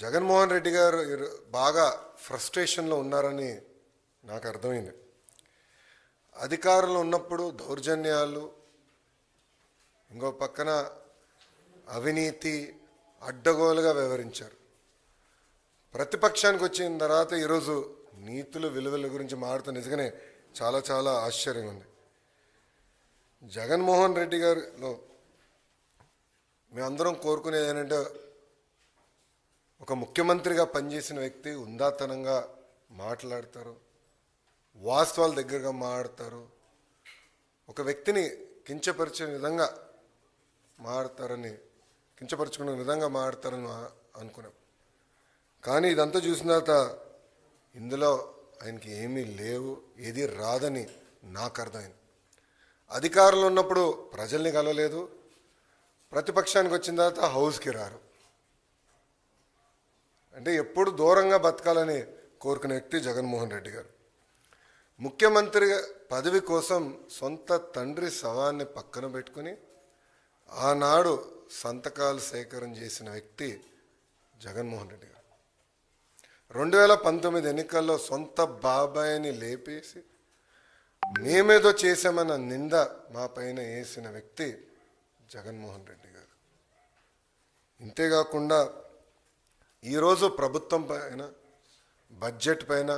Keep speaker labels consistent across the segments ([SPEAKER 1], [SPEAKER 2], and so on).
[SPEAKER 1] జగన్మోహన్ రెడ్డి గారు బాగా ఫ్రస్ట్రేషన్లో ఉన్నారని నాకు అర్థమైంది. అధికారంలో ఉన్నప్పుడు దౌర్జన్యాలు, ఇంకో పక్కన అవినీతి అడ్డగోలుగా వ్యవహరించారు. ప్రతిపక్షానికి వచ్చిన తర్వాత ఈరోజు నీతులు విలువల గురించి మాట్లాడుతూ నిజంగానే చాలా చాలా ఆశ్చర్యంగా ఉంది. జగన్మోహన్ రెడ్డి గారిలో మేమందరం కోరుకునేది ఏంటంటే, ఒక ముఖ్యమంత్రిగా పనిచేసిన వ్యక్తి ఉందాతనంగా మాట్లాడతారు, వాస్తవాల దగ్గరగా మాట్లాడతారు, ఒక వ్యక్తిని కించపరిచే విధంగా మాట్లాడతారని, కించపరుచుకునే విధంగా మాట్లాడతారని అనుకున్నాం. కానీ ఇదంతా చూసిన తర్వాత ఇందులో ఆయనకి ఏమీ లేవు, ఏది రాదని నాకు అర్థమైంది. అధికారంలో ఉన్నప్పుడు ప్రజల్ని కలవలేదు, ప్రతిపక్షానికి వచ్చిన తర్వాత హౌస్కి రారు. అంటే ఎప్పుడు దూరంగా బతకాలని కోరుకునే వ్యక్తి జగన్మోహన్ రెడ్డి గారు. ముఖ్యమంత్రి పదవి కోసం సొంత తండ్రి శవాన్ని పక్కన పెట్టుకుని ఆనాడు సంతకాలు సేకరణ చేసిన వ్యక్తి జగన్మోహన్ రెడ్డి గారు. 2019 ఎన్నికల్లో సొంత బాబాయిని లేపేసి మేమేదో చేశామన్న నింద మా పైన వేసిన వ్యక్తి జగన్మోహన్ రెడ్డి గారు. ఇంతేకాకుండా ఈరోజు ప్రభుత్వం పైన, బడ్జెట్ పైన,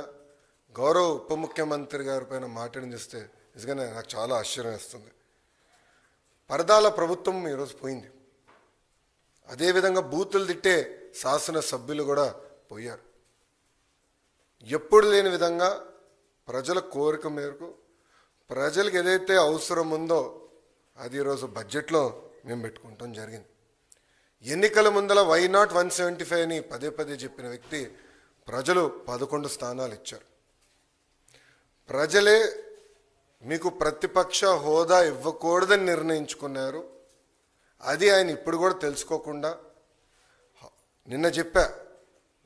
[SPEAKER 1] గౌరవ ఉప ముఖ్యమంత్రి గారి పైన మాట్లాడి చూస్తే నిజంగానే నాకు చాలా ఆశ్చర్యం వేస్తుంది. పరదాల ప్రభుత్వం ఈరోజు పోయింది. అదేవిధంగా బూతులు తిట్టే శాసనసభ్యులు కూడా పోయారు. ఎప్పుడు లేని విధంగా ప్రజల కోరిక మేరకు ప్రజలకు ఏదైతే అవసరం ఉందో అది ఈరోజు బడ్జెట్లో మేము పెట్టుకుంటాం జరిగింది. ఎన్నికల ముందల వై నాట్ 175 అని పదే పదే చెప్పిన వ్యక్తి ప్రజలు 11 స్థానాలు ఇచ్చారు. ప్రజలే మీకు ప్రతిపక్ష హోదా ఇవ్వకూడదని నిర్ణయించుకున్నారు. అది ఆయన ఇప్పుడు కూడా తెలుసుకోకుండా నిన్న చెప్పా,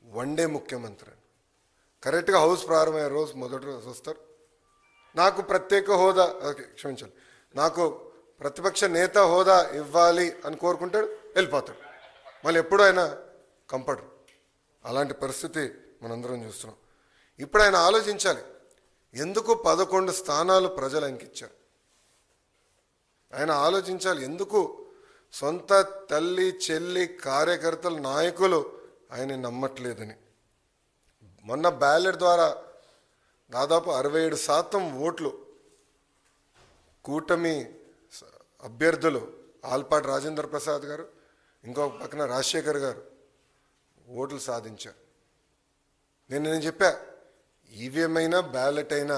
[SPEAKER 1] వన్డే ముఖ్యమంత్రి అని. కరెక్ట్గా హౌస్ ప్రారంభమయ్యే రోజు మొదటి రోజు వస్తారు, నాకు ప్రత్యేక హోదా, క్షమించాలి, నాకు ప్రతిపక్ష నేత హోదా ఇవ్వాలి అని కోరుకుంటాడు, వెళ్ళిపోతాడు. మళ్ళీ ఎప్పుడు ఆయన కంపడరు. అలాంటి పరిస్థితి మనందరం చూస్తున్నాం. ఇప్పుడు ఆయన ఆలోచించాలి, ఎందుకు 11 స్థానాలు ప్రజలు ఆయనకి ఇచ్చారు. ఆయన ఆలోచించాలి, ఎందుకు సొంత తల్లి, చెల్లి, కార్యకర్తలు, నాయకులు ఆయన నమ్మట్లేదని. మొన్న బ్యాలెట్ ద్వారా దాదాపు 67% ఓట్లు కూటమి అభ్యర్థులు ఆల్పాటి రాజేంద్ర ప్రసాద్ గారు, ఇంకొక పక్కన రాజశేఖర్ గారు ఓట్లు సాధించారు. నేను చెప్పా, ఈవీఎం అయినా బ్యాలెట్ అయినా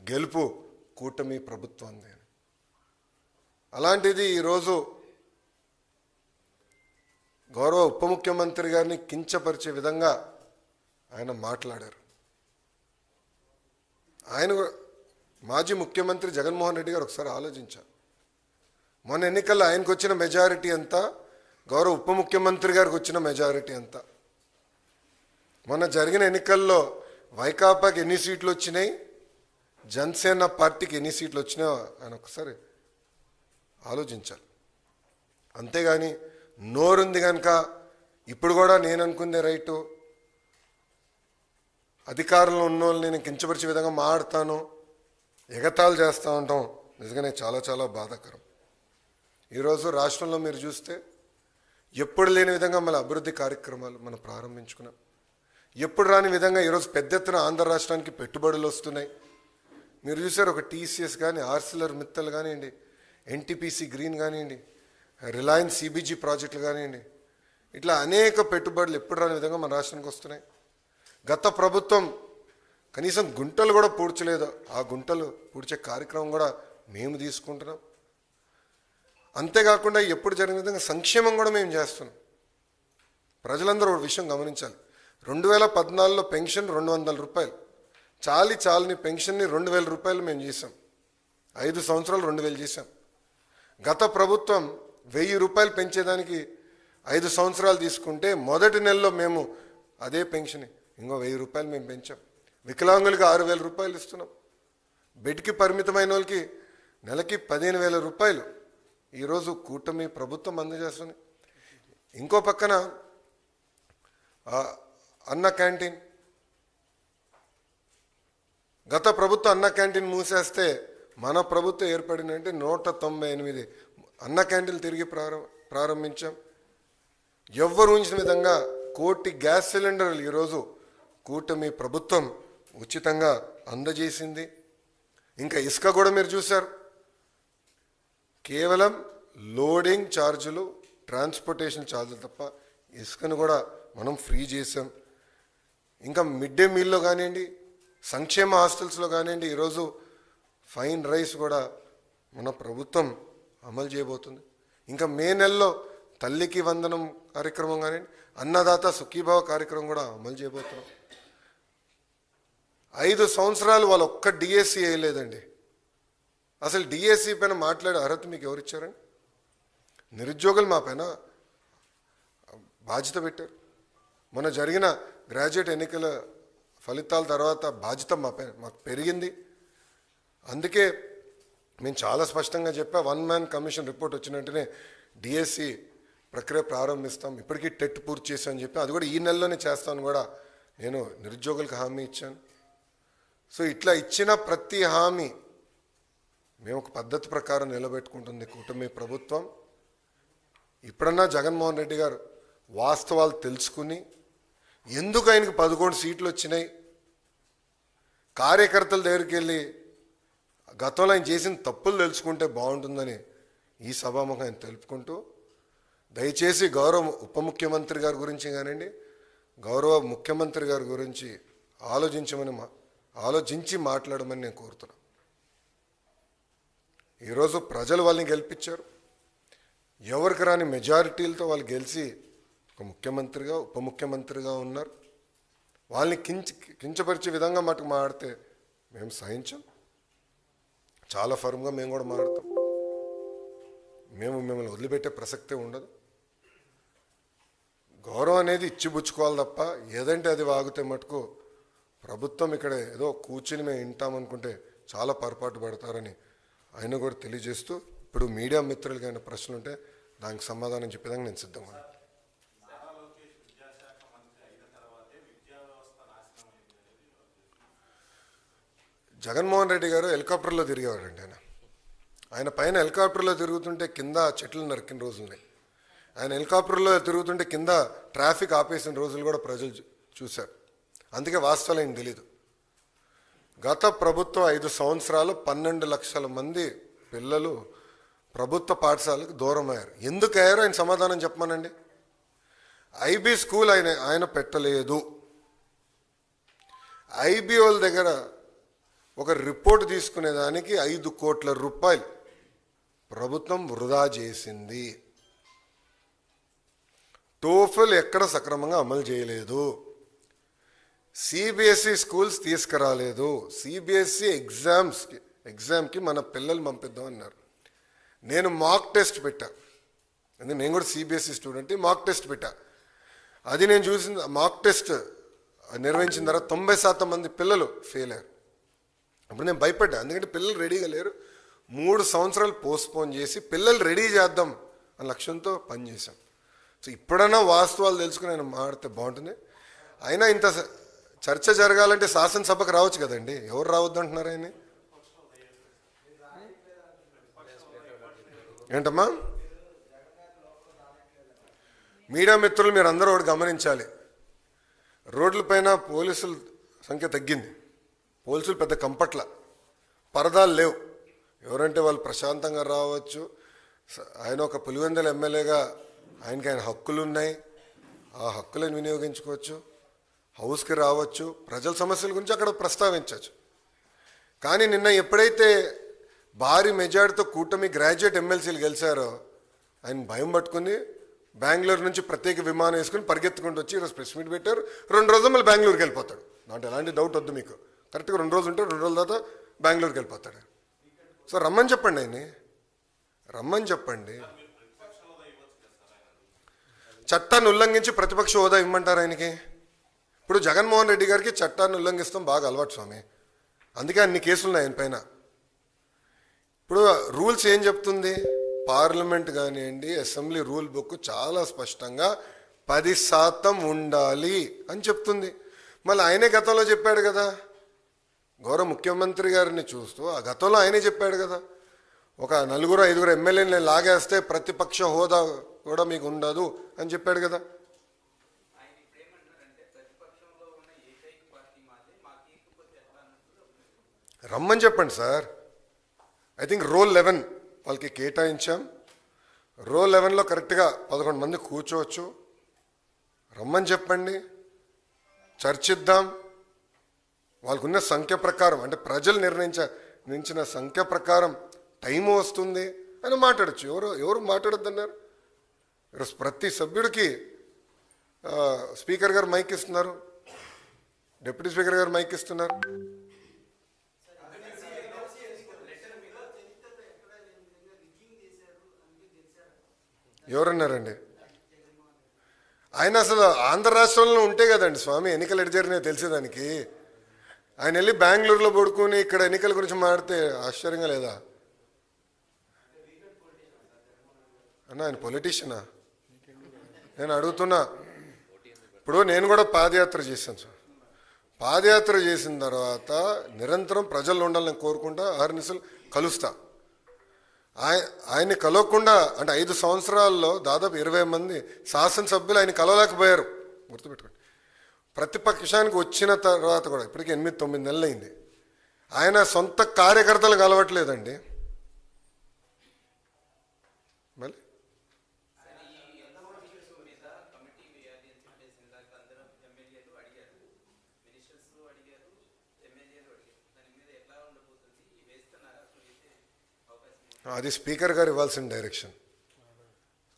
[SPEAKER 1] గెలుపు కూటమి ప్రభుత్వంది. అలాంటిది ఈరోజు గౌరవ ఉప ముఖ్యమంత్రి గారిని కించపరిచే విధంగా ఆయన మాట్లాడారు. ఆయన మాజీ ముఖ్యమంత్రి జగన్మోహన్ రెడ్డి గారు ఒకసారి ఆలోచించారు. మొన్న ఎన్నికల్లో ఆయనకు వచ్చిన మెజారిటీ ఎంత, గౌరవ ఉప ముఖ్యమంత్రి గారికి వచ్చిన మెజారిటీ ఎంత? మొన్న జరిగిన ఎన్నికల్లో వైకాపాకి ఎన్ని సీట్లు వచ్చినాయి, జనసేన పార్టీకి ఎన్ని సీట్లు వచ్చినాయో ఆయన ఒకసారి ఆలోచించాలి. అంతేగాని నోరుంది కనుక ఇప్పుడు కూడా నేను అనుకుందే రైటు, అధికారంలో ఉన్న వాళ్ళు నేను కించపరిచే విధంగా మాట్లాడతాను, ఎగతాళి చేస్తూ ఉంటాం, నిజంగానే చాలా చాలా బాధాకరం. ఈరోజు రాష్ట్రంలో మీరు చూస్తే ఎప్పుడు లేని విధంగా మన అభివృద్ధి కార్యక్రమాలు మనం ప్రారంభించుకున్నాం. ఎప్పుడు రాని విధంగా ఈరోజు పెద్ద ఎత్తున ఆంధ్ర రాష్ట్రానికి పెట్టుబడులు వస్తున్నాయి. మీరు చూసారు, ఒక టీసీఎస్ కానీ, ఆర్సిలర్ మిత్తల్ కానివ్వండి, ఎన్టీపీసీ గ్రీన్ కానివ్వండి, రిలయన్స్ సిబిజీ ప్రాజెక్టులు కానివ్వండి, ఇట్లా అనేక పెట్టుబడులు ఎప్పుడు రాని విధంగా మన రాష్ట్రానికి వస్తున్నాయి. గత ప్రభుత్వం కనీసం గుంటలు కూడా పూడ్చలేదు, ఆ గుంటలు పూడ్చే కార్యక్రమం కూడా మేము తీసుకుంటున్నాం. అంతేకాకుండా ఎప్పుడు జరిగిన విధంగా సంక్షేమం కూడా మేము చేస్తున్నాం. ప్రజలందరూ ఒక విషయం గమనించాలి, 2014లో పెన్షన్ 200 రూపాయలు, చాలని పెన్షన్ని 2000 రూపాయలు మేము చేసాం. 5 సంవత్సరాలు 2000 చేసాం. గత ప్రభుత్వం 1000 రూపాయలు పెంచేదానికి 5 సంవత్సరాలు తీసుకుంటే మొదటి నెలలో మేము అదే పెన్షన్ ఇంకో 1000 రూపాయలు మేము పెంచాం. వికలాంగులకి 6000 రూపాయలు ఇస్తున్నాం. బెడ్కి పరిమితమైన వాళ్ళకి నెలకి 15,000 రూపాయలు ఈరోజు కూటమి ప్రభుత్వం అందజేస్తుంది. ఇంకో పక్కన అన్న క్యాంటీన్, గత ప్రభుత్వం అన్న క్యాంటీన్ మూసేస్తే మన ప్రభుత్వం ఏర్పడినంటే 198 అన్న క్యాంటీన్లు తిరిగి ప్రారంభించాం. ఎవ్వరు ఊహించిన విధంగా 1 కోటి గ్యాస్ సిలిండర్లు ఈరోజు కూటమి ప్రభుత్వం ఉచితంగా అందజేసింది. ఇంకా ఇసుక కూడా మీరు చూశారు, కేవలం లోడింగ్ ఛార్జీలు, ట్రాన్స్పోర్టేషన్ ఛార్జీలు తప్ప ఇసుకను కూడా మనం ఫ్రీ చేసాం. ఇంకా మిడ్ డే మీల్లో కానివ్వండి, సంక్షేమ హాస్టల్స్లో కానివ్వండి, ఈరోజు ఫైన్ రైస్ కూడా మన ప్రభుత్వం అమలు చేయబోతుంది. ఇంకా మే నెలలో తల్లికి వందనం కార్యక్రమం కానివ్వండి, అన్నదాత సుఖీభావ కార్యక్రమం కూడా అమలు చేయబోతున్నాం. 5 సంవత్సరాలు వాళ్ళు ఒక్క డిఎస్సి వేయలేదండి. అసలు డిఎస్సి పైన మాట్లాడే అర్హత మీకు ఎవరిచ్చారండి? నిరుద్యోగులు మా పైన బాధ్యత పెట్టారు. మొన్న జరిగిన గ్రాడ్యుయేట్ ఎన్నికల ఫలితాల తర్వాత బాధ్యత మాకు పెరిగింది. అందుకే మేము చాలా స్పష్టంగా చెప్పా, 1 మ్యాన్ కమిషన్ రిపోర్ట్ వచ్చిన వెంటనే డిఎస్సి ప్రక్రియ ప్రారంభిస్తాం. ఇప్పటికీ టెట్ పూర్తి చేశామని చెప్పి అది కూడా ఈ నెలలోనే చేస్తాను కూడా నేను నిరుద్యోగులకు హామీ ఇచ్చాను. సో ఇట్లా ఇచ్చిన ప్రతి హామీ మేము ఒక పద్ధతి ప్రకారం నిలబెట్టుకుంటుంది కూటమి ప్రభుత్వం. ఇప్పుడన్నా జగన్మోహన్ రెడ్డి గారు వాస్తవాలు తెలుసుకుని ఎందుకు ఆయనకు 11 సీట్లు వచ్చినాయి, కార్యకర్తల దగ్గరికి వెళ్ళి గతంలో ఆయన చేసిన తప్పులు తెలుసుకుంటే బాగుంటుందని ఈ సభాముఖం ఆయన తెలుపుకుంటూ, దయచేసి గౌరవ ఉప ముఖ్యమంత్రి గారి గురించి కానివ్వండి, గౌరవ ముఖ్యమంత్రి గారి గురించి ఆలోచించి మాట్లాడమని నేను కోరుతున్నాను. ఈరోజు ప్రజలు వాళ్ళని గెలిపించారు. ఎవరికి రాని మెజారిటీలతో వాళ్ళు గెలిచి ఒక ముఖ్యమంత్రిగా ఉప ముఖ్యమంత్రిగా ఉన్నారు. వాళ్ళని కించపరిచే విధంగా మటుకు మాట్లాడితే మేము సహించాం. చాలా ఫర్మ్గా మేము కూడా మాట్లాడతాం. మిమ్మల్ని వదిలిపెట్టే ప్రసక్తే ఉండదు. గౌరవం అనేది ఇచ్చిపుచ్చుకోవాలి తప్ప ఏదంటే అది వాగితే మటుకు ప్రభుత్వం ఇక్కడ ఏదో కూర్చుని మేము వింటామనుకుంటే చాలా పొరపాటు పడతారని ఆయన కూడా తెలియజేస్తూ, ఇప్పుడు మీడియా మిత్రులకి అయిన ప్రశ్నలు ఉంటే దానికి సమాధానం చెప్పేదానికి నేను సిద్ధంగా ఉన్నాను. జగన్మోహన్ రెడ్డి గారు హెలికాప్టర్లో తిరిగేవాడండి. ఆయన పైన హెలికాప్టర్లో తిరుగుతుంటే కింద చెట్లు నరికిన రోజులున్నాయి. ఆయన హెలికాప్టర్లో తిరుగుతుంటే కింద ట్రాఫిక్ ఆపేసిన రోజులు కూడా ప్రజలు చూశారు. అందుకే వాస్తవాలు ఆయన తెలీదు. గత ప్రభుత్వం 5 సంవత్సరాలు 12 లక్షల మంది పిల్లలు ప్రభుత్వ పాఠశాలకు దూరం అయ్యారు. ఎందుకు అయ్యారో ఆయన సమాధానం చెప్పమనండి. ఐబీ స్కూల్ ఆయన పెట్టలేదు. ఐబీ వాళ్ళ దగ్గర ఒక రిపోర్ట్ తీసుకునేదానికి 5 కోట్ల రూపాయలు ప్రభుత్వం వృధా చేసింది. టోఫెల్ ఎక్కడ సక్రమంగా అమలు చేయలేదు. సిబిఎస్ఈ స్కూల్స్ తీసుకురాలేదు. సిబిఎస్ఈ ఎగ్జామ్కి మన పిల్లలు పంపిద్దాం అన్నారు. నేను మాక్ టెస్ట్ పెట్టా, అంటే నేను కూడా సిబిఎస్ఈ స్టూడెంట్. మాక్ టెస్ట్ పెట్టా. అది నేను చూసిన మాక్ టెస్ట్ నిర్వహించిన తర్వాత 90% మంది పిల్లలు ఫెయిల్ అయ్యారు. అప్పుడు నేను భయపడ్డా, ఎందుకంటే పిల్లలు రెడీగా లేరు. 3 సంవత్సరాలు పోస్ట్పోన్ చేసి పిల్లలు రెడీ చేద్దాం అనే లక్ష్యంతో పనిచేశాం. సో ఇప్పుడన్నా వాస్తవాలు తెలుసుకుని ఆయన మాట్లాడితే బాగుంటుంది. అయినా ఇంత చర్చ జరగాలంటే శాసనసభకు రావచ్చు కదండి. ఎవరు రావద్దు అంటున్నారు ఆయన? ఏంటమ్మా? మీడియా మిత్రులు మీరు అందరూ ఒకటి గమనించాలి. రోడ్లపైన పోలీసుల సంఖ్య తగ్గింది. పోలీసులు పెద్ద కంపట్ల, పరదాలు లేవు. ఎవరంటే వాళ్ళు ప్రశాంతంగా రావచ్చు. ఆయన ఒక పులివెందుల ఎమ్మెల్యేగా ఆయన హక్కులు ఉన్నాయి. ఆ హక్కులను వినియోగించుకోవచ్చు. హౌస్కి రావచ్చు. ప్రజల సమస్యల గురించి అక్కడ ప్రస్తావించవచ్చు. కానీ నిన్న ఎప్పుడైతే భారీ మెజార్టీతో కూటమి గ్రాడ్యుయేట్ ఎమ్మెల్సీలు గెలిచారో ఆయన భయం పట్టుకుని బెంగళూరు నుంచి ప్రత్యేక విమానం వేసుకుని పరిగెత్తుకుంటూ వచ్చి ఈరోజు ప్రెస్ మీట్ పెట్టారు. 2 రోజులు మళ్ళీ బెంగళూరుకి వెళ్ళిపోతాడు. నాకు ఎలాంటి డౌట్ వద్దు మీకు. కరెక్ట్గా 2 రోజులు ఉంటే 2 రోజుల తర్వాత బెంగళూరుకి వెళ్ళిపోతాడు. సో రమ్మని చెప్పండి, ఆయన్ని రమ్మని చెప్పండి. చట్టాన్ని ఉల్లంఘించి ప్రతిపక్ష హోదా ఇమ్మంటారు ఆయనకి? ఇప్పుడు జగన్మోహన్ రెడ్డి గారికి చట్టాన్ని ఉల్లంఘిస్తాం బాగా అలవాటు స్వామి. అందుకే అన్ని కేసులు ఉన్నాయి ఆయన పైన. ఇప్పుడు రూల్స్ ఏం చెప్తుంది? పార్లమెంట్ కానివ్వండి, అసెంబ్లీ రూల్ బుక్ చాలా స్పష్టంగా 10% ఉండాలి అని చెప్తుంది. మళ్ళీ ఆయనే గతంలో చెప్పాడు కదా, గౌరవ ముఖ్యమంత్రి గారిని చూస్తూ ఆ గతంలో ఆయనే చెప్పాడు కదా, ఒక 4-5 ఎమ్మెల్యేని లాగేస్తే ప్రతిపక్ష హోదా కూడా మీకు ఉండదు అని చెప్పాడు కదా. రమ్మని చెప్పండి సార్. ఐ థింక్ రోల్ 11 వాళ్ళకి కేటాయించాం. రోల్ 11లో కరెక్ట్గా 11 మంది కూర్చోవచ్చు. రమ్మని చెప్పండి, చర్చిద్దాం. వాళ్ళకున్న సంఖ్య ప్రకారం, అంటే ప్రజలు నిర్ణయించిన సంఖ్య ప్రకారం టైము వస్తుంది అని మాట్లాడచ్చు. ఎవరు మాట్లాడొద్దన్నారు? ప్రతి సభ్యుడికి స్పీకర్ గారు మైక్ ఇస్తున్నారు, డిప్యూటీ స్పీకర్ గారు మైక్ ఇస్తున్నారు. ఎవరన్నారండి? ఆయన అసలు ఆంధ్ర రాష్ట్రంలో ఉంటే కదండి స్వామి ఎన్నికలు ఎటు జరిగినాయో తెలిసేదానికి. ఆయన వెళ్ళి బెంగళూరులో పడుకుని ఇక్కడ ఎన్నికల గురించి మాడితే ఆశ్చర్యంగా లేదా అన్న? ఆయన పొలిటీషియనా? నేను అడుగుతున్నా. ఇప్పుడు నేను కూడా పాదయాత్ర చేశాను సార్. పాదయాత్ర చేసిన తర్వాత నిరంతరం ప్రజల్లో ఉండాలని కోరుకుంటా, అహర్నిశలు కలుస్తా. ఆయన్ని కలవకుండా, అంటే 5 సంవత్సరాల్లో దాదాపు 20 మంది శాసనసభ్యులు ఆయన కలవలేకపోయారు. గుర్తుపెట్టుకోండి. ప్రతిపక్షానికి వచ్చిన తర్వాత కూడా ఇప్పటికీ 8-9 నెలలు అయింది. ఆయన సొంత కార్యకర్తలు కలవట్లేదండి. మళ్ళీ అది స్పీకర్ గారు ఇవ్వాల్సిన డైరెక్షన్.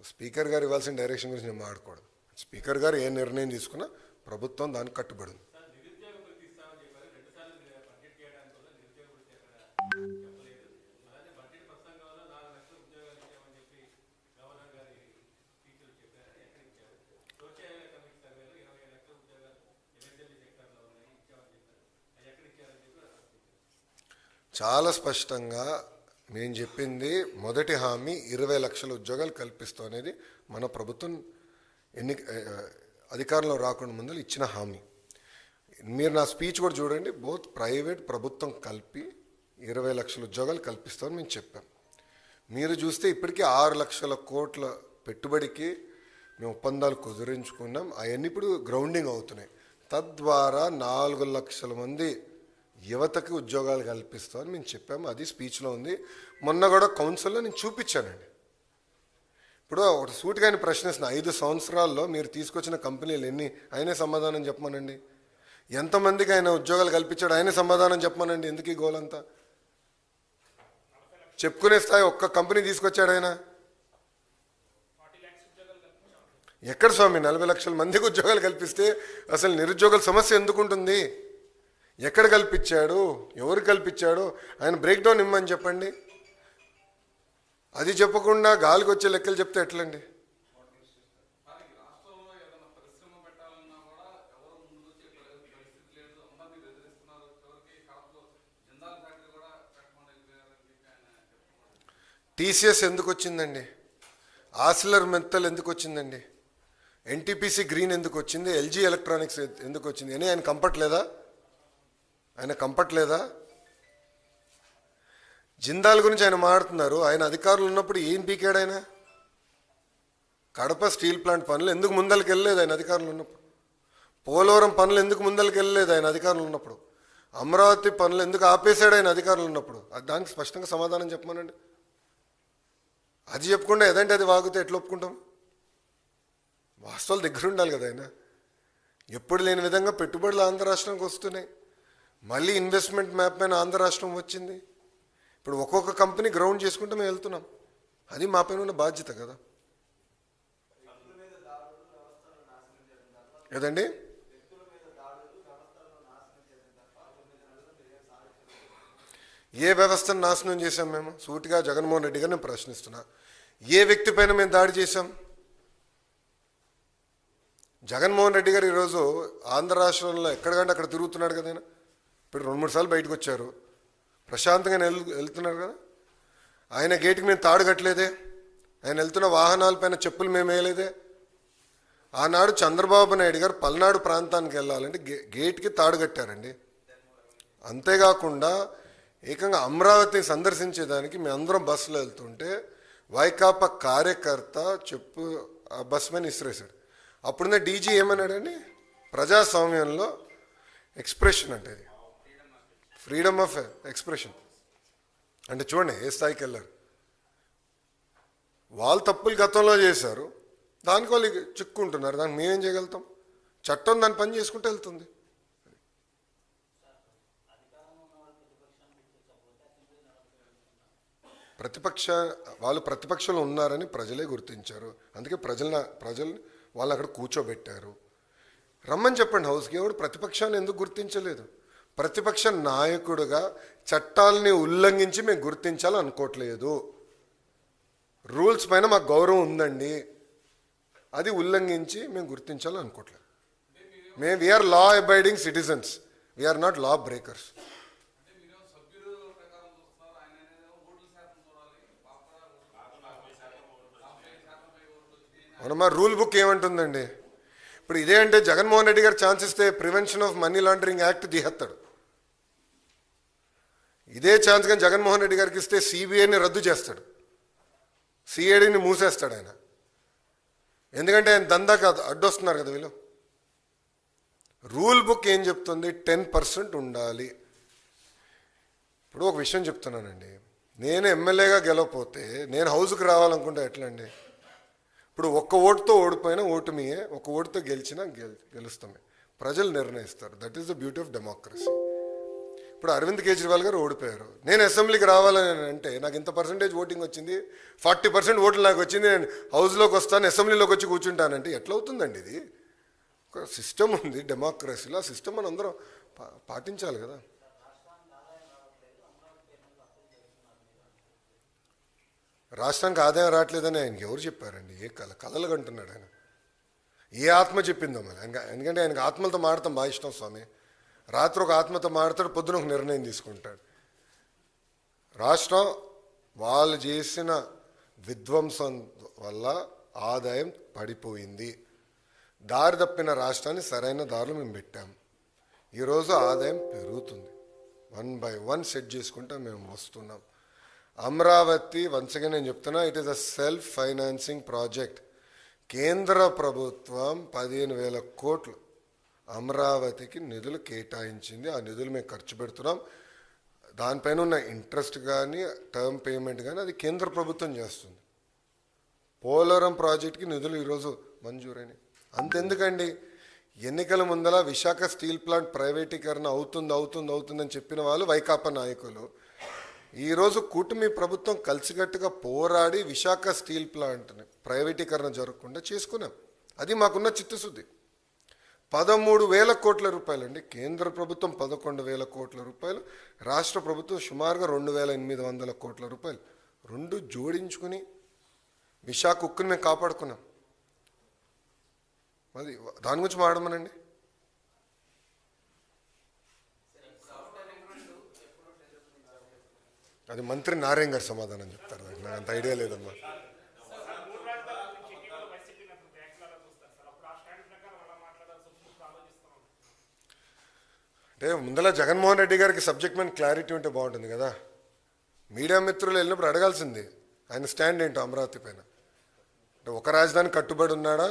[SPEAKER 1] స్పీకర్ గారు ఇవ్వాల్సిన డైరెక్షన్ గురించి నేను మాట్లాడకూడదు. స్పీకర్ గారు ఏ నిర్ణయం తీసుకున్నా ప్రభుత్వం దానికి కట్టుబడి ఉంది. చాలా స్పష్టంగా మేము చెప్పింది, మొదటి హామీ 20 లక్షల ఉద్యోగాలు కల్పిస్తాం అనేది మన ప్రభుత్వం అధికారంలో రాకుండా ముందు ఇచ్చిన హామీ. మీరు నా స్పీచ్ కూడా చూడండి. బోత్ ప్రైవేట్ ప్రభుత్వం కలిపి 20 లక్షల ఉద్యోగాలు కల్పిస్తామని మేము చెప్పాం. మీరు చూస్తే ఇప్పటికీ 6 లక్షల కోట్ల పెట్టుబడికి మేము ఒప్పందాలు కుదిరించుకున్నాం. అవన్నీ ఇప్పుడు గ్రౌండింగ్ అవుతున్నాయి. తద్వారా 4 లక్షల మంది యువతకి ఉద్యోగాలు కల్పిస్తామని మేము చెప్పాము. అది స్పీచ్లో ఉంది. మొన్న కూడా కౌన్సిల్లో నేను చూపించానండి. ఇప్పుడు ఒకటి సూటిగా ఆయన ప్రశ్నిస్తున్నా, 5 సంవత్సరాల్లో మీరు తీసుకొచ్చిన కంపెనీలు ఎన్ని? ఆయనే సమాధానం చెప్పమనండి. ఎంతమందికి ఆయన ఉద్యోగాలు కల్పించాడు? ఆయనే సమాధానం చెప్పమనండి. ఎందుకు ఈ గోలంతా? చెప్పుకునే స్థాయి ఒక్క కంపెనీ తీసుకొచ్చాడు ఆయన? ఎక్కడ స్వామి 40 లక్షల మందికి ఉద్యోగాలు కల్పిస్తే అసలు నిరుద్యోగుల సమస్య ఎందుకుంటుంది? ఎక్కడ కల్పించాడు? ఎవరు కల్పించాడు? ఆయన బ్రేక్ డౌన్ ఇమ్మని చెప్పండి. అది చెప్పకుండా గాలికి వచ్చే లెక్కలు చెప్తే ఎట్లండి? టీసీఎస్ ఎందుకు వచ్చిందండి? ఆసిలర్ మెత్తల్ ఎందుకు వచ్చిందండి? ఎన్టీపీసీ గ్రీన్ ఎందుకు వచ్చింది? ఎల్జీ ఎలక్ట్రానిక్స్ ఎందుకు వచ్చింది అని ఆయన కంపట్లేదా? జిందాల్ గురించి ఆయన మాట్లాడుతున్నారు. ఆయన అధికారులు ఉన్నప్పుడు ఏం పీకాడు ఆయన? కడప స్టీల్ ప్లాంట్ పనులు ఎందుకు ముందరికి వెళ్ళలేదు ఆయన అధికారులు ఉన్నప్పుడు? పోలవరం పనులు ఎందుకు ముందరికి వెళ్ళలేదు ఆయన అధికారులు ఉన్నప్పుడు? అమరావతి పనులు ఎందుకు ఆపేశాడు ఆయన అధికారులు ఉన్నప్పుడు? దానికి స్పష్టంగా సమాధానం చెప్పమనండి. అది చెప్పకుండా ఏదంటే అది వాగితే ఎట్లా ఒప్పుకుంటాం? వాస్తవాలు దగ్గర ఉండాలి కదా. ఆయన ఎప్పుడు లేని విధంగా పెట్టుబడులు ఆంధ్ర రాష్ట్రానికి వస్తున్నాయి. మళ్ళీ ఇన్వెస్ట్మెంట్ మ్యాప్ పైన ఆంధ్ర రాష్ట్రం వచ్చింది. ఇప్పుడు ఒక్కొక్క కంపెనీ గ్రౌండ్ చేసుకుంటూ మేము వెళ్తున్నాం. అది మా పైన ఉన్న బాధ్యత కదా. ఏదండి? ఏ వ్యవస్థను నాశనం చేశాం మేము? సూటిగా జగన్మోహన్ రెడ్డి గారిని ప్రశ్నిస్తున్నా. ఏ వ్యక్తి పైన మేము దాడి చేశాం? జగన్మోహన్ రెడ్డి గారు ఈరోజు ఆంధ్ర రాష్ట్రంలో ఎక్కడికంటే అక్కడ తిరుగుతున్నాడు కదా. ఆయన ఇప్పుడు 2-3 సార్లు బయటకు వచ్చారు, ప్రశాంతంగా వెళ్తున్నారు కదా. ఆయన గేటుకి మేము తాడు కట్టలేదే, ఆయన వెళ్తున్న వాహనాలపైన చెప్పులు మేము వేయలేదే. ఆనాడు చంద్రబాబు నాయుడు గారు పల్నాడు ప్రాంతానికి వెళ్ళాలంటే గేట్కి తాడు కట్టారండి. అంతేకాకుండా ఏకంగా అమరావతిని సందర్శించేదానికి మేము అందరం బస్సులో వెళ్తుంటే వైకాపా కార్యకర్త చెప్పు ఆ బస్ మీద ఇసిరేశాడు. అప్పుడున్న డీజీ ఏమన్నాడండి, ప్రజాస్వామ్యంలో ఎక్స్ప్రెషన్ అంటే ఇది ఫ్రీడమ్ ఆఫ్ ఎక్స్ప్రెషన్ అంటే చూడండి ఏ స్థాయికి వెళ్ళారు. వాళ్ళు తప్పులు గతంలో చేశారు, దానికి వాళ్ళు చిక్కుంటున్నారు. దానికి మేమేం చేయగలుగుతాం? చట్టం దాని పని చేసుకుంటూ వెళ్తుంది. వాళ్ళు ప్రతిపక్షంలో ఉన్నారని ప్రజలే గుర్తించారు. అందుకే ప్రజలు వాళ్ళు అక్కడ కూర్చోబెట్టారు. రమ్మని చెప్పండి హౌస్కి. ఎవడు ప్రతిపక్షాన్ని ఎందుకు గుర్తించలేదు? ప్రతిపక్ష నాయకుడుగా చట్టాలని ఉల్లంఘించి మేము గుర్తించాలని అనుకోవట్లేదు. రూల్స్ పైన మాకు గౌరవం ఉందండి, అది ఉల్లంఘించి మేము గుర్తించాలని అనుకోవట్లేదు. We are law abiding citizens, we are not law breakers. మన రూల్ బుక్ ఏమంటుందండి? ఇప్పుడు ఇదే అంటే జగన్మోహన్ రెడ్డి గారు ఛాన్స్ ఇస్తే prevention of money laundering act తీసేస్తాడు. ఇదే ఛాన్స్ కానీ జగన్మోహన్ రెడ్డి గారికి ఇస్తే సిబిఐని రద్దు చేస్తాడు, సిఐడిని మూసేస్తాడు ఆయన. ఎందుకంటే ఆయన దందాకి అడ్డొస్తున్నారు కదా వీళ్ళు. రూల్ బుక్ ఏం చెప్తుంది? 10% ఉండాలి. ఇప్పుడు ఒక విషయం చెప్తున్నానండి, నేను ఎమ్మెల్యేగా గెలవపోతే నేను హౌస్కి రావాలనుకుంటే ఎట్లా అండి? ఇప్పుడు ఒక్క ఓటుతో ఓడిపోయినా ఓటు మీయే, ఒక ఓటుతో గెలిచినా గెలుస్తామే. ప్రజలు నిర్ణయిస్తారు. That is the beauty of democracy. ఇప్పుడు అరవింద్ కేజ్రీవాల్ గారు ఓడిపోయారు, నేను అసెంబ్లీకి రావాలని అంటే నాకు ఇంత పర్సెంటేజ్ ఓటింగ్ వచ్చింది, 40% ఓట్లు నాకు వచ్చింది, నేను హౌస్లోకి వస్తాను, అసెంబ్లీలోకి వచ్చి కూర్చుంటానంటే ఎట్లా అవుతుందండి? ఇది ఒక సిస్టమ్ ఉంది డెమోక్రసీలో. ఆ సిస్టమ్ మనం అందరం పాటించాలి కదా. రాష్ట్రానికి ఆదాయం రావట్లేదని ఆయనకి ఎవరు చెప్పారండి? ఏ కలలు కంటున్నాడు ఆయన? ఏ ఆత్మ చెప్పిందో మరి? ఎందుకంటే ఆయనకు ఆత్మలతో మాడతాం బాగా ఇష్టం స్వామి. రాత్రి ఒక ఆత్మతో మాడతాడు, పొద్దున ఒక నిర్ణయం తీసుకుంటాడు. రాష్ట్రం వాళ్ళు చేసిన విధ్వంసం వల్ల ఆదాయం పడిపోయింది. దారి తప్పిన రాష్ట్రాన్ని సరైన దారిలో మేము పెట్టాం. ఈరోజు ఆదాయం పెరుగుతుంది. 1 by 1 సెట్ చేసుకుంటా మేము వస్తున్నాం. అమరావతి వన్స్ అగైన్ నేను చెప్తున్నా, it is a self financing project. కేంద్ర ప్రభుత్వం 15,000 కోట్లు అమరావతికి నిధులు కేటాయించింది. ఆ నిధులు మేము ఖర్చు పెడుతున్నాం. దానిపైన ఉన్న ఇంట్రెస్ట్ కానీ టర్మ్ పేమెంట్ కానీ అది కేంద్ర ప్రభుత్వం చేస్తుంది. పోలవరం ప్రాజెక్ట్కి నిధులు ఈరోజు మంజూరైనవి. అంతెందుకండి, ఎన్నికల ముందల విశాఖ స్టీల్ ప్లాంట్ ప్రైవేటీకరణ అవుతుందని చెప్పిన వాళ్ళు వైకాపా నాయకులు. ఈరోజు కూటమి ప్రభుత్వం కలిసికట్టుగా పోరాడి విశాఖ స్టీల్ ప్లాంట్ని ప్రైవేటీకరణ జరగకుండా చేసుకున్నాం. అది మాకున్న చిత్తశుద్ధి. 13,000 కోట్ల రూపాయలు అండి. కేంద్ర ప్రభుత్వం 11,000 కోట్ల రూపాయలు, రాష్ట్ర ప్రభుత్వం సుమారుగా 2,800 కోట్ల రూపాయలు. రెండు జోడించుకుని విశాఖ ఉక్కుని మేము కాపాడుకున్నాం. అది దాని గురించి మాడమనండి. అది మంత్రి నారాయణ గారు సమాధానం చెప్తారు. నాకు అంత ఐడియా లేదమ్మా. అంటే ముందల జగన్మోహన్ రెడ్డి గారికి సబ్జెక్ట్ మీద క్లారిటీ ఉంటే బాగుంటుంది కదా. మీడియా మిత్రులు వెళ్ళినప్పుడు అడగాల్సింది ఆయన స్టాండ్ ఏంటో అమరావతి పైన. అంటే ఒక రాజధాని కట్టుబడి ఉన్నాడా,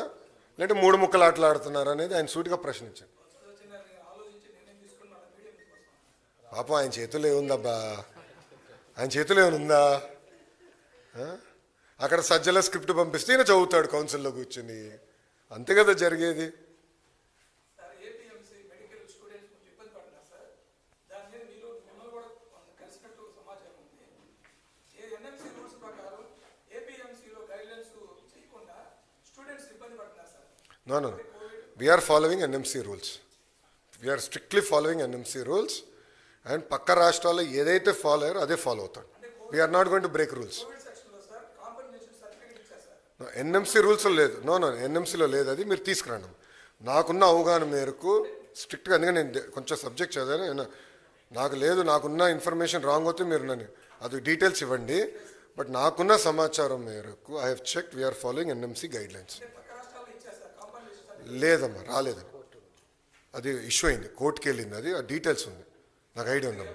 [SPEAKER 1] లేదంటే 3 ముక్కలు ఆటలాడుతున్నారా అనేది ఆయన సూటిగా ప్రశ్నించాడు. పాపం ఆయన చేతుల్లో ఏముందబ్బా, ఆయన చేతుల్లో ఏముందా? అక్కడ సజ్జల స్క్రిప్ట్ పంపిస్తే ఈయన చదువుతాడు కౌన్సిల్లో కూర్చుని. అంతే కదా జరిగేది. No. We are following NMC rules. We are strictly following NMC rules. And పక్క రాష్ట్రాల్లో ఏదైతే ఫాలో అయ్యారో అదే ఫాలో అవుతాడు. We are not going to break rules. NMC rules లేదు. నో ఎన్ఎంసీలో లేదు. అది మీరు తీసుకురండి. నాకున్న అవగాహన మేరకు స్ట్రిక్ట్గా, అందుకని నేను కొంచెం సబ్జెక్ట్ చదివాను. నాకు లేదు, నాకున్న ఇన్ఫర్మేషన్ రాంగ్ అవుతే మీరు నన్ను అది డీటెయిల్స్ ఇవ్వండి. బట్ నాకున్న సమాచారం మేరకు I have checked, we are following NMC guide lines. లేదమ్మా, రాలేదని. అది ఇష్యూ అయింది, కోర్టుకి వెళ్ళింది, అది ఆ డీటెయిల్స్ ఉంది, నాకు ఐడియా ఉందమ్మా.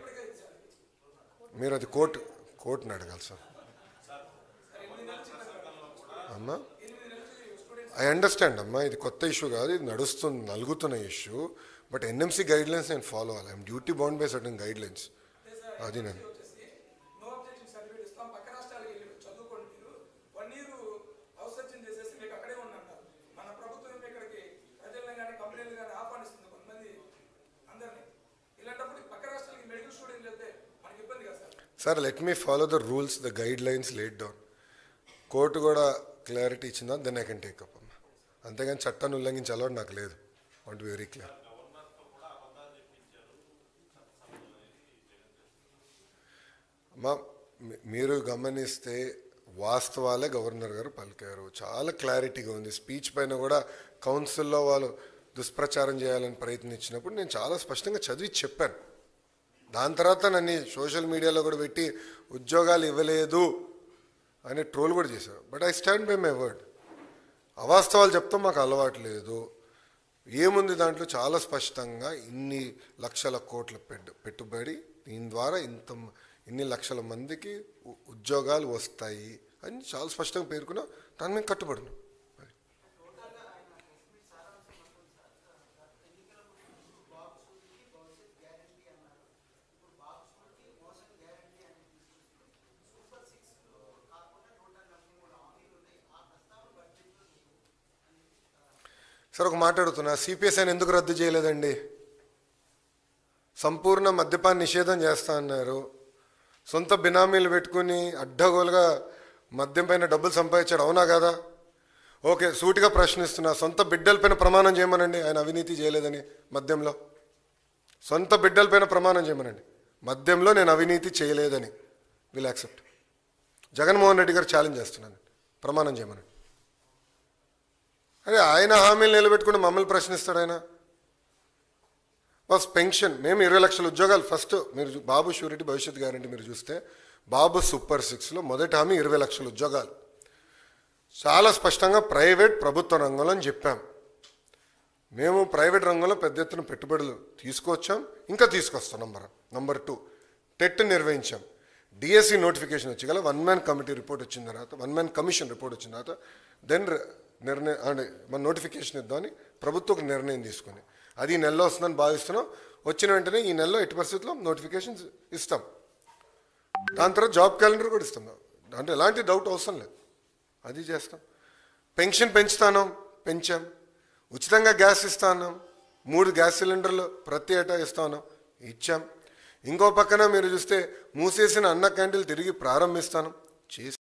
[SPEAKER 1] మీరు అది కోర్టుని అడగాలి సార్. అమ్మా ఐ అండర్స్టాండ్ అమ్మా, ఇది కొత్త ఇష్యూ కాదు, ఇది నలుగుతున్న issue. But NMC guide lines నేను ఫాలో అవ్వాలి. I'm duty bound by certain guide lines. అది నేను sir, let me follow the rules, the guide lines laid down. Court కూడా క్లారిటీ ఇచ్చిందా, then I can take up అమ్మా. అంతేగాని చట్టాన్ని ఉల్లంఘించే అలవాటు నాకు లేదు. Want be very clear. అమ్మా మీరు గమనిస్తే వాస్తవాలే గవర్నర్ గారు పలికారు, చాలా క్లారిటీగా ఉంది. స్పీచ్ పైన కూడా కౌన్సిల్లో వాళ్ళు దుష్ప్రచారం చేయాలని ప్రయత్నించినప్పుడు నేను చాలా స్పష్టంగా చదివి చెప్పాను. దాని తర్వాత నన్ను సోషల్ మీడియాలో కూడా పెట్టి ఉద్యోగాలు ఇవ్వలేదు అని ట్రోల్ కూడా చేశారు. But I stand by my word. అవాస్తవాలు చెప్తాం మాకు అలవాటు లేదు. ఏముంది దాంట్లో, చాలా స్పష్టంగా ఇన్ని లక్షల కోట్ల పెట్టుబడి, దీని ద్వారా ఇన్ని లక్షల మందికి ఉద్యోగాలు వస్తాయి అని చాలా స్పష్టంగా పేర్కొన్నా. దాని మీద కట్టుబడినా. సార్ ఒక మాట్లాడుతున్నా, సిపిఎస్ఐని ఎందుకు రద్దు చేయలేదండి? సంపూర్ణ మద్యపాన నిషేధం చేస్తా అన్నారు. సొంత బినామీలు పెట్టుకుని అడ్డగోలుగా మద్యం పైన డబ్బులు సంపాదించాడు, అవునా కదా? ఓకే, సూటిగా ప్రశ్నిస్తున్నా, సొంత బిడ్డలపైన ప్రమాణం చేయమనండి ఆయన అవినీతి చేయలేదని. మద్యంలో సొంత బిడ్డలపైన ప్రమాణం చేయమనండి, మద్యంలో నేను అవినీతి చేయలేదని. Will accept. జగన్మోహన్ రెడ్డి గారు ఛాలెంజ్ చేస్తున్నాను, ప్రమాణం చేయమనండి. అరే ఆయన హామీలు నిలబెట్టుకుని మమ్మల్ని ప్రశ్నిస్తాడు ఆయన. బస్ పెన్షన్, మేము 20 లక్షల ఉద్యోగాలు ఫస్ట్. మీరు బాబు షూరిటీ భవిష్యత్ గ్యారంటీ మీరు చూస్తే బాబు సూపర్ 6లో మొదటి హామీ 20 లక్షల ఉద్యోగాలు. చాలా స్పష్టంగా ప్రైవేట్ ప్రభుత్వ రంగంలో అని చెప్పాం. మేము ప్రైవేట్ రంగంలో పెద్ద ఎత్తున పెట్టుబడులు తీసుకొచ్చాం, ఇంకా తీసుకొస్తాం. నంబర్ 2 టెట్ నిర్వహించాం. డిఎస్సి నోటిఫికేషన్ వచ్చి గల 1 మ్యాన్ కమిటీ రిపోర్ట్ వచ్చిన తర్వాత, 1 మ్యాన్ కమిషన్ రిపోర్ట్ వచ్చిన తర్వాత దెన్ నిర్ణయం అంటే మన నోటిఫికేషన్ ఇద్దామని ప్రభుత్వం ఒక నిర్ణయం తీసుకుని, అది ఈ నెలలో వస్తుందని భావిస్తున్నాం. వచ్చిన వెంటనే ఈ నెలలో ఎట్టి పరిస్థితుల్లో నోటిఫికేషన్స్ ఇస్తాం. దాని తర్వాత జాబ్ క్యాలెండర్ కూడా ఇస్తాం. అంటే ఎలాంటి డౌట్ అవసరం లేదు, అది చేస్తాం. పెన్షన్ పెంచాం. ఉచితంగా గ్యాస్ ఇస్తా ఉన్నాం. 3 గ్యాస్ సిలిండర్లు ప్రతి ఏటా ఇస్తా ఉన్నాం, ఇచ్చాం. ఇంకో పక్కన మీరు చూస్తే మూసేసిన అన్న క్యాంటీన్లు తిరిగి ప్రారంభిస్తాను చేసి